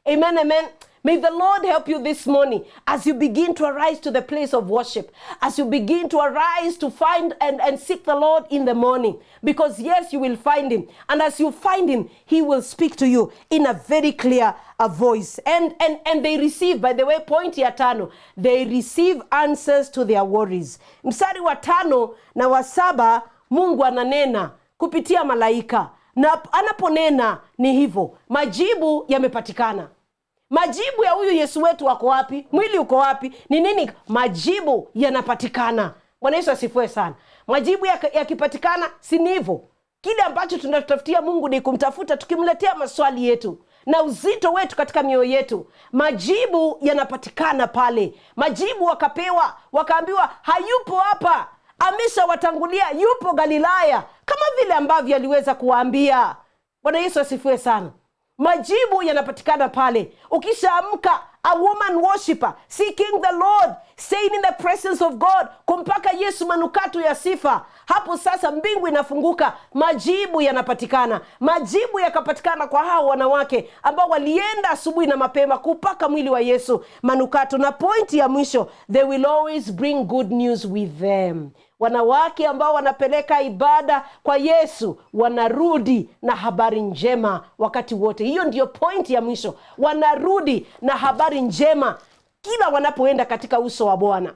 Amen, amen. May the Lord help you this morning as you begin to arise to the place of worship, as you begin to arise to find and seek the Lord in the morning. Because yes, you will find him. And as you find him, he will speak to you in a very clear voice. And they receive, by the way, point ya 5, they receive answers to their worries. Mstari wa 5 na wa 7, Mungu ananena kupitia malaika. Na anaponena ni hivyo, majibu yamepatikana. Majibu ya huyu Yesu wetu wako wapi? Mwili uko wapi? Ni nini? Majibu yanapatikana. Bwana Yesu asifiwe sana. Majibu yakipatikana, si ni hivyo? Kile ambacho tunatafutia Mungu ni kumtafuta tukimletea maswali yetu na uzito wetu katika mioyo yetu. Majibu yanapatikana pale. Majibu wakapewa, wakaambiwa hayupo hapa, ameshawatangulia, yupo Galilaya, kama vile ambavyo aliweza kuwaambia. Bwana Yesu asifiwe sana. Majibu yanapatikana pale. Ukishaamka, a woman worshiper, seeking the Lord, staying in the presence of God, kumpaka Yesu manukato ya sifa. Hapo sasa mbingu inafunguka, majibu yanapatikana. Majibu yakapatikana kwa hao wanawake ambao walienda asubuhi na mapema kupaka mwili wa Yesu manukato. Na pointi ya mwisho, they will always bring good news with them. Wanawake ambao wanapeleka ibada kwa Yesu wanarudi na habari njema wakati wote. Hiyo ndiyo pointi ya mwisho. Wanarudi na habari njema kila wanapoenda katika uso wa Bwana.